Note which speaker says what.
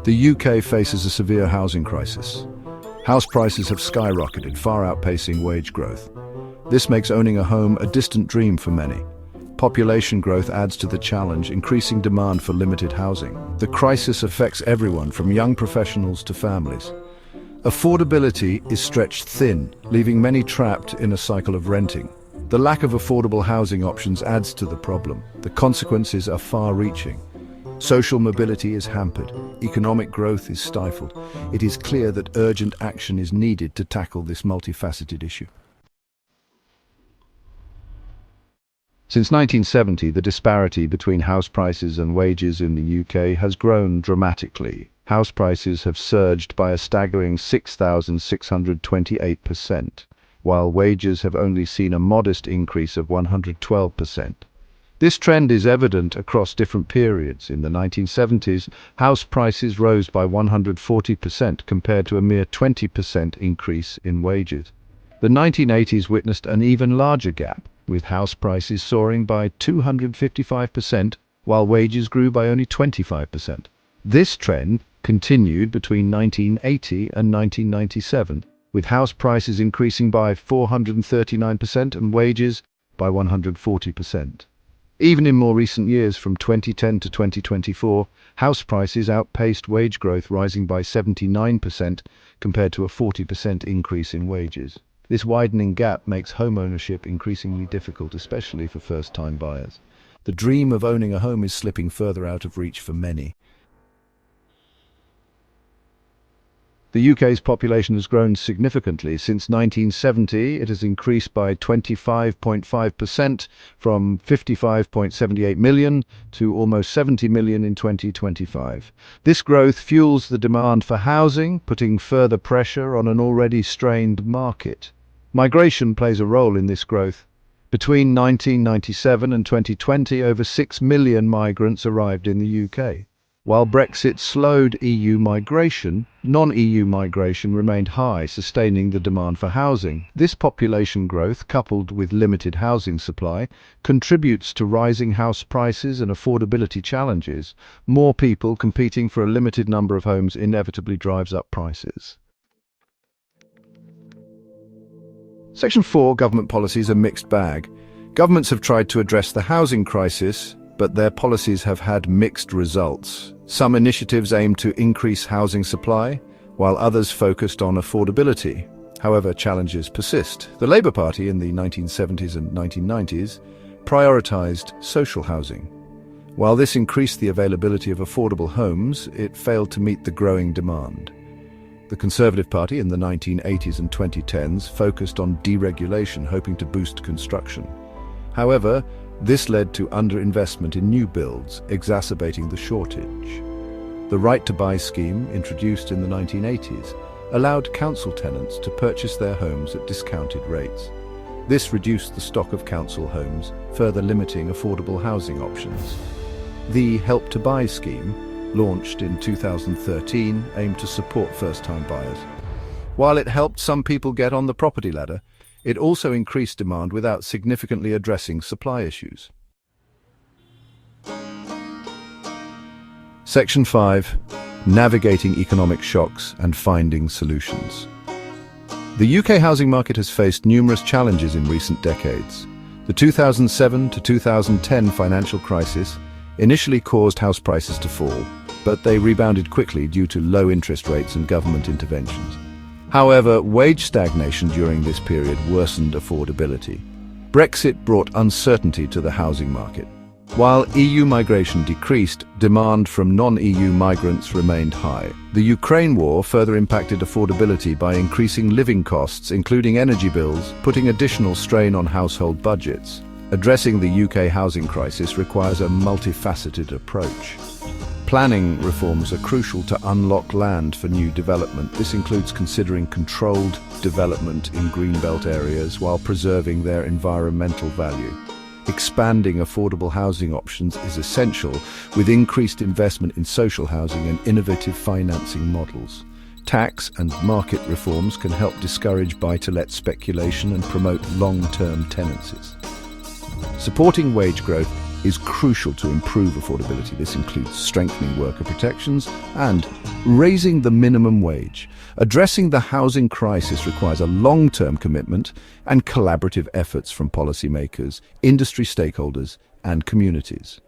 Speaker 1: The UK faces a severe housing crisis. House prices have skyrocketed, far outpacing wage growth. This makes owning a home a distant dream for many. Population growth adds to the challenge, increasing demand for limited housing. The crisis affects everyone, from young professionals to families. Affordability is stretched thin, leaving many trapped in a cycle of renting. The lack of affordable housing options adds to the problem. The consequences are far-reaching. Social mobility is hampered. Economic growth is stifled. It is clear that urgent action is needed to tackle this multifaceted issue. Since 1970, the disparity between house prices and wages in the UK has grown dramatically. House prices have surged by a staggering 6,628%, while wages have only seen a modest increase of 112%. This trend is evident across different periods. In the 1970s, house prices rose by 140% compared to a mere 20% increase in wages. The 1980s witnessed an even larger gap, with house prices soaring by 255%, while wages grew by only 25%. This trend continued between 1980 and 1997, with house prices increasing by 439% and wages by 140%. Even in more recent years, from 2010 to 2024, house prices outpaced wage growth, rising by 79% compared to a 40% increase in wages. This widening gap makes home ownership increasingly difficult, especially for first-time buyers. The dream of owning a home is slipping further out of reach for many. The UK's population has grown significantly. Since 1970, it has increased by 25.5%, from 55.78 million to almost 70 million in 2025. This growth fuels the demand for housing, putting further pressure on an already strained market. Migration plays a role in this growth. Between 1997 and 2020, over 6 million migrants arrived in the UK. While Brexit slowed EU migration, non-EU migration remained high, sustaining the demand for housing. This population growth, coupled with limited housing supply, contributes to rising house prices and affordability challenges. More people competing for a limited number of homes inevitably drives up prices. Section 4 government policies are a mixed bag. Governments have tried to address the housing crisis, but their policies have had mixed results. Some initiatives aim to increase housing supply, while others focused on affordability. However, challenges persist. The Labour Party in the 1970s and 1990s prioritised social housing. While this increased the availability of affordable homes, it failed to meet the growing demand. The Conservative Party in the 1980s and 2010s focused on deregulation, hoping to boost construction. However, this led to underinvestment in new builds, exacerbating the shortage. The Right to Buy scheme, introduced in the 1980s, allowed council tenants to purchase their homes at discounted rates. This reduced the stock of council homes, further limiting affordable housing options. The Help to Buy scheme, launched in 2013, aimed to support first-time buyers. While it helped some people get on the property ladder, it also increased demand without significantly addressing supply issues. Section 5. Navigating economic shocks and finding solutions. The UK housing market has faced numerous challenges in recent decades. The 2007 to 2010 financial crisis initially caused house prices to fall, but they rebounded quickly due to low interest rates and government interventions. However, wage stagnation during this period worsened affordability. Brexit brought uncertainty to the housing market. While EU migration decreased, demand from non-EU migrants remained high. The Ukraine war further impacted affordability by increasing living costs, including energy bills, putting additional strain on household budgets. Addressing the UK housing crisis requires a multifaceted approach. Planning reforms are crucial to unlock land for new development. This includes considering controlled development in greenbelt areas while preserving their environmental value. Expanding affordable housing options is essential, with increased investment in social housing and innovative financing models. Tax and market reforms can help discourage buy-to-let speculation and promote long-term tenancies. Supporting wage growth is crucial to improve affordability. This includes strengthening worker protections and raising the minimum wage. Addressing the housing crisis requires a long-term commitment and collaborative efforts from policymakers, industry stakeholders, and communities.